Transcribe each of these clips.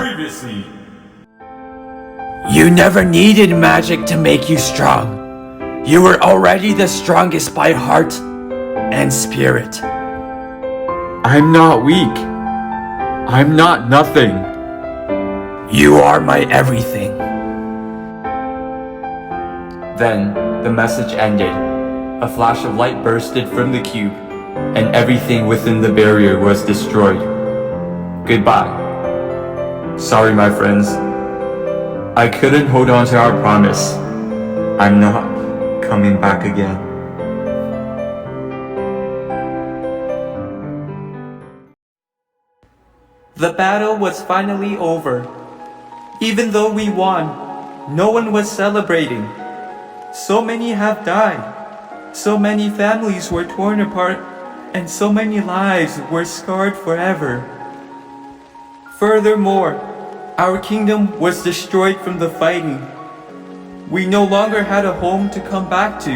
previously. You never needed magic to make you strong. You were already the strongest by heart and spirit. I'm not weak. I'm not nothing. You are my everything. Then the message ended. A flash of light bursted from the cube, and everything within the barrier was destroyed. Goodbye. Sorry, my friends. I couldn't hold on to our promise. I'm not coming back again. The battle was finally over. Even though we won, no one was celebrating. So many have died. So many families were torn apart, and so many lives were scarred forever. Furthermore, our kingdom was destroyed from the fighting. We no longer had a home to come back to.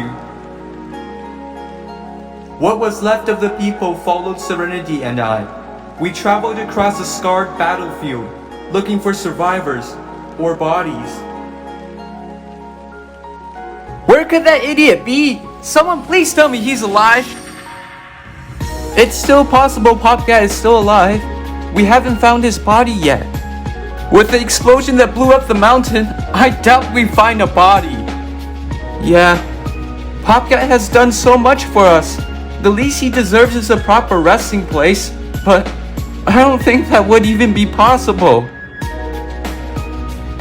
What was left of the people followed Serenity and I. We traveled across a scarred battlefield, looking for survivors or bodies. Where could that idiot be? Someone please tell me he's alive. It's still possible PopCat is still alive. We haven't found his body yet. With the explosion that blew up the mountain, I doubt we find a body. Yeah, PopCat has done so much for us. The least he deserves is a proper resting place, but I don't think that would even be possible.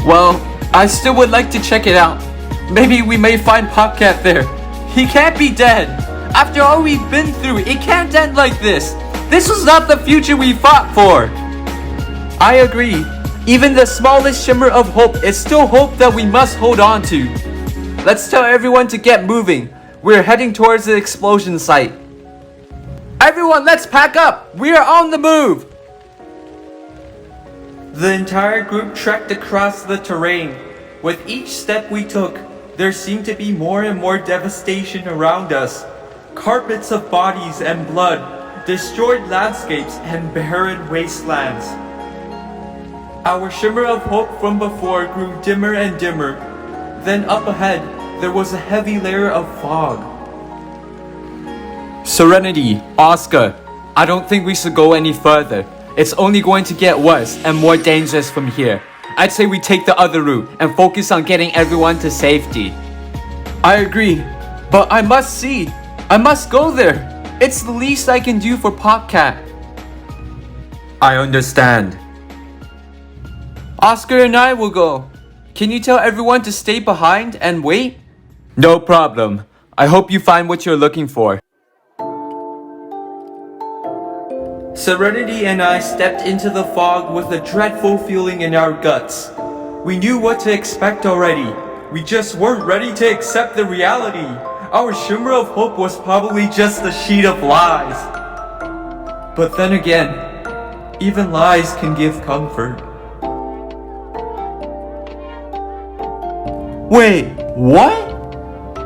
Well, I still would like to check it out. Maybe we may find PopCat there. He can't be dead. After all we've been through, it can't end like this. This was not the future we fought for. I agree. Even the smallest shimmer of hope is still hope that we must hold on to. Let's tell everyone to get moving. We're heading towards the explosion site. Everyone, let's pack up. We are on the move. The entire group trekked across the terrain. With each step we took, there seemed to be more and more devastation around us. Carpets of bodies and blood, destroyed landscapes and barren wastelands. Our shimmer of hope from before grew dimmer and dimmer. Then up ahead, there was a heavy layer of fog. Serenity, Oscar, I don't think we should go any further. It's only going to get worse and more dangerous from here. I'd say we take the other route and focus on getting everyone to safety. I agree, but I must see. I must go there. It's the least I can do for PopCat. I understand. Oscar and I will go. Can you tell everyone to stay behind and wait? No problem. I hope you find what you're looking for. Serenity and I stepped into the fog with a dreadful feeling in our guts. We knew what to expect already. We just weren't ready to accept the reality. Our shimmer of hope was probably just a sheet of lies. But then again, even lies can give comfort. Wait, what?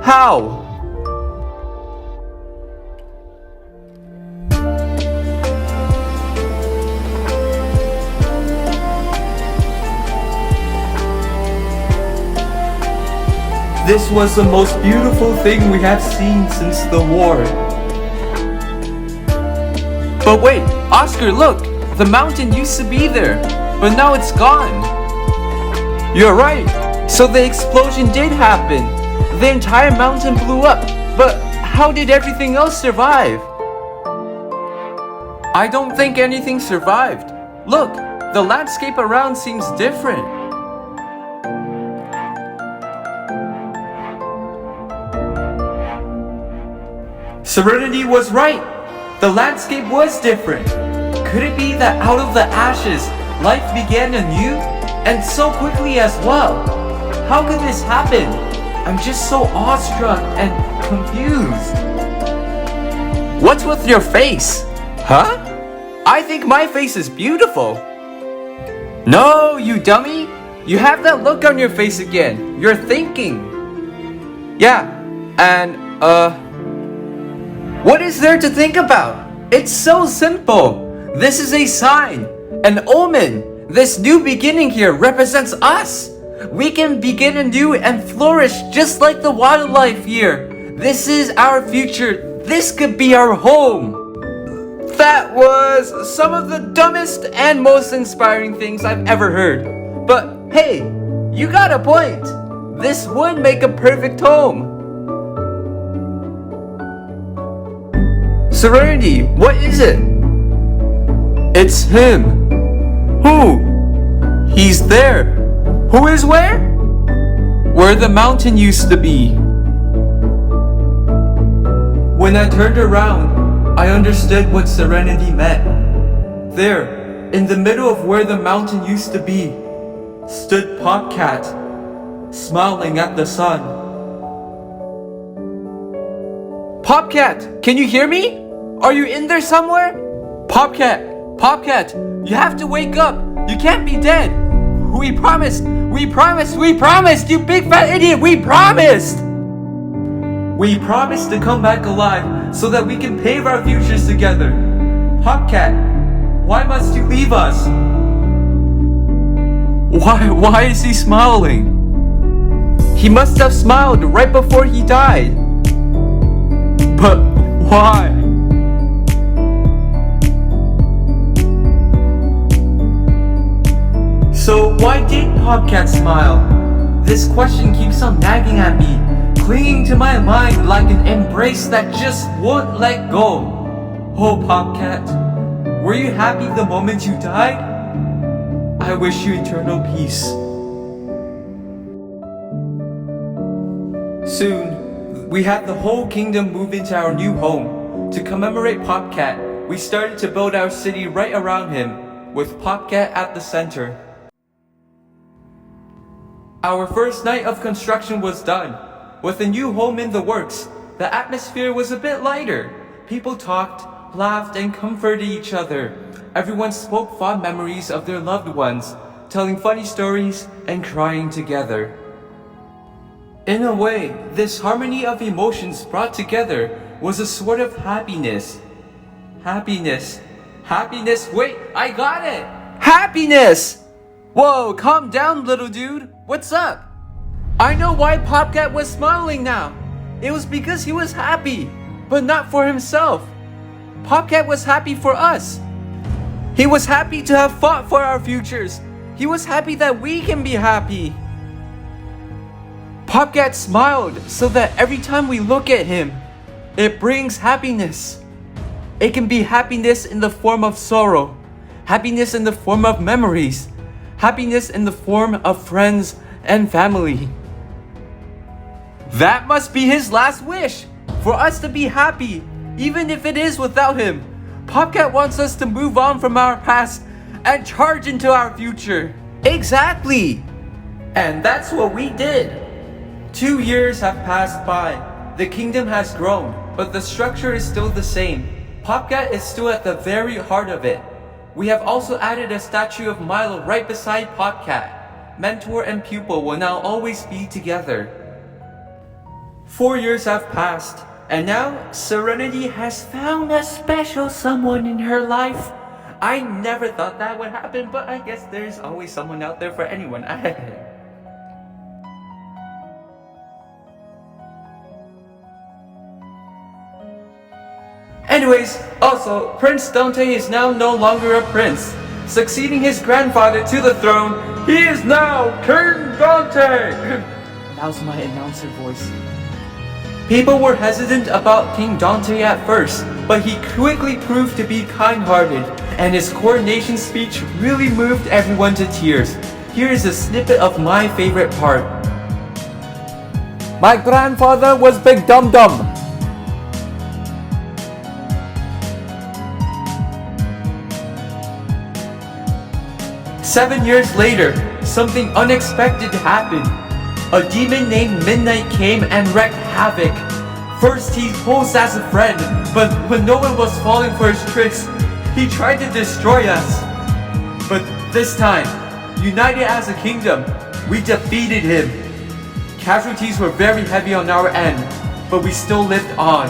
How? This was the most beautiful thing we have seen since the war. But wait, Oscar, look! The mountain used to be there, but now it's gone. You're right. So the explosion did happen. The entire mountain blew up, but how did everything else survive? I don't think anything survived. Look, the landscape around seems different. Serenity was right. The landscape was different. Could it be that out of the ashes, life began anew? And so quickly as well? How could this happen? I'm just so awestruck and confused. What's with your face? Huh? I think my face is beautiful. No, you dummy. You have that look on your face again. You're thinking. Yeah, and what is there to think about? It's so simple. This is a sign, an omen. This new beginning here represents us. We can begin anew and flourish just like the wildlife here. This is our future. This could be our home. That was some of the dumbest and most inspiring things I've ever heard. But hey, you got a point. This would make a perfect home. Serenity, what is it? It's him. Who? He's there. Who is where? Where the mountain used to be. When I turned around, I understood what serenity meant. There, in the middle of where the mountain used to be, stood PopCat, smiling at the sun. PopCat, can you hear me? Are you in there somewhere? PopCat, you have to wake up. You can't be dead. We promised, you big fat idiot, we promised! We promised to come back alive so that we can pave our futures together. PopCat, why must you leave us? Why is he smiling? He must have smiled right before he died. But why? So why did PopCat smile? This question keeps on nagging at me, clinging to my mind like an embrace that just won't let go. Oh PopCat, were you happy the moment you died? I wish you eternal peace. Soon, we had the whole kingdom move into our new home. To commemorate PopCat, we started to build our city right around him, with PopCat at the center. Our first night of construction was done. With a new home in the works, the atmosphere was a bit lighter. People talked, laughed, and comforted each other. Everyone spoke fond memories of their loved ones, telling funny stories and crying together. In a way, this harmony of emotions brought together was a sort of happiness. Happiness, wait, I got it! Happiness! Whoa, calm down, little dude. What's up? I know why PopCat was smiling now. It was because he was happy, but not for himself. PopCat was happy for us. He was happy to have fought for our futures. He was happy that we can be happy. PopCat smiled so that every time we look at him, it brings happiness. It can be happiness in the form of sorrow, happiness in the form of memories, happiness in the form of friends and family. That must be his last wish, for us to be happy, even if it is without him. PopCat wants us to move on from our past and charge into our future. Exactly! And that's what we did. 2 years have passed by. The kingdom has grown, but the structure is still the same. PopCat is still at the very heart of it. We have also added a statue of Milo right beside PopCat. Mentor and pupil will now always be together. 4 years have passed, and now Serenity has found a special someone in her life. I never thought that would happen, but I guess there's always someone out there for anyone. Anyways, also, Prince Dante is now no longer a prince. Succeeding his grandfather to the throne, he is now King Dante! That was my announcer voice. People were hesitant about King Dante at first, but he quickly proved to be kind-hearted, and his coronation speech really moved everyone to tears. Here is a snippet of my favorite part. My grandfather was Big Dum Dum. "7 years later, something unexpected happened. A demon named Midnight came and wreaked havoc. First he posed as a friend, but when no one was falling for his tricks, he tried to destroy us. But this time, united as a kingdom, we defeated him. Casualties were very heavy on our end, but we still lived on.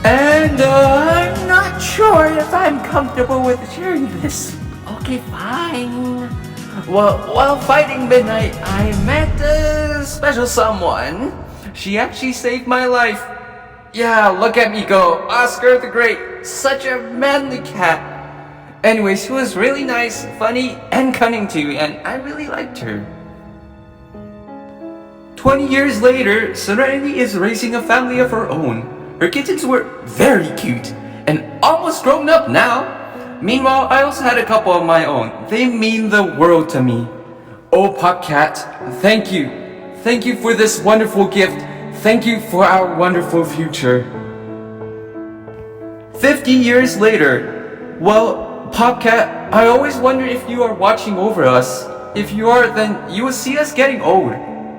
And I'm not sure if I'm comfortable with sharing this Okay, fine. Well, while fighting midnight, I met a special someone. She actually saved my life. Yeah, look at me go. Oscar the Great. Such a manly cat. Anyways, she was really nice, funny, and cunning too, and I really liked her. 20 years later, Serenity is raising a family of her own. Her kittens were very cute and almost grown up now. Meanwhile, I also had a couple of my own. They mean the world to me. Oh, PopCat, thank you. Thank you for this wonderful gift. Thank you for our wonderful future. 50 years later. Well, PopCat, I always wonder if you are watching over us. If you are, then you will see us getting old.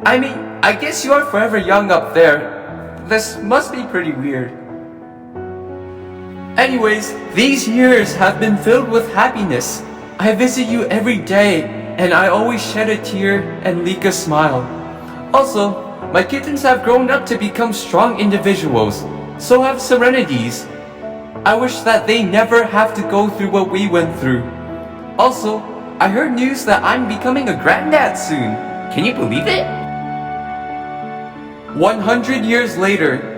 I mean, I guess you are forever young up there. This must be pretty weird. Anyways, these years have been filled with happiness. I visit you every day, and I always shed a tear and leak a smile. Also, my kittens have grown up to become strong individuals. So have Serenities. I wish that they never have to go through what we went through. Also, I heard news that I'm becoming a granddad soon. Can you believe it? 100 years later,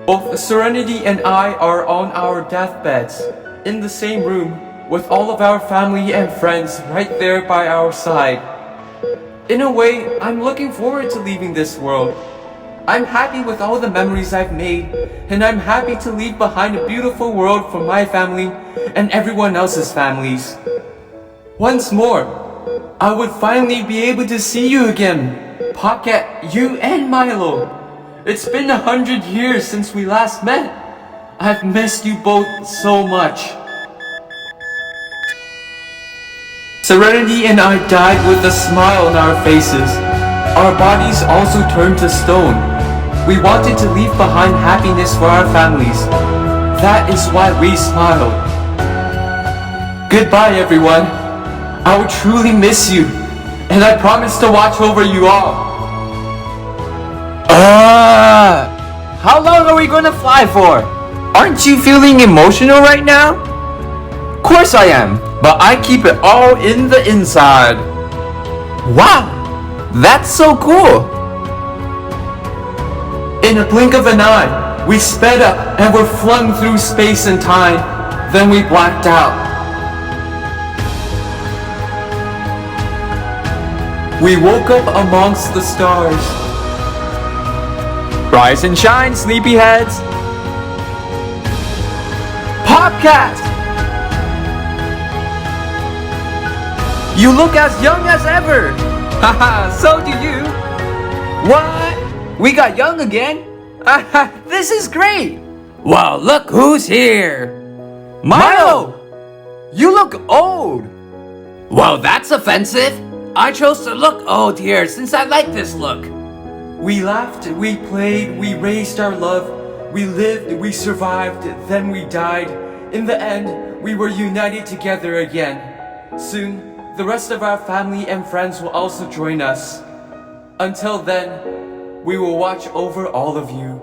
both Serenity and I are on our deathbeds, in the same room, with all of our family and friends right there by our side. In a way, I'm looking forward to leaving this world. I'm happy with all the memories I've made, and I'm happy to leave behind a beautiful world for my family and everyone else's families. Once more, I would finally be able to see you again, PopCat, you and Milo. It's been 100 years since we last met. I've missed you both so much. Serenity and I died with a smile on our faces. Our bodies also turned to stone. We wanted to leave behind happiness for our families. That is why we smiled. Goodbye, everyone. I will truly miss you, and I promise to watch over you all. How long are we gonna fly for? Aren't you feeling emotional right now? Of course I am, but I keep it all in the inside. Wow, that's so cool. In a blink of an eye, we sped up and were flung through space and time. Then we blacked out. We woke up amongst the stars. Rise and shine, sleepyheads. PopCat! You look as young as ever. Haha, so do you. What? We got young again? This is great. Well, look who's here. Milo! You look old. Well, that's offensive. I chose to look old here since I like this look. We laughed, we played, we raised our love. We lived, we survived, then we died. In the end, we were united together again. Soon, the rest of our family and friends will also join us. Until then, we will watch over all of you.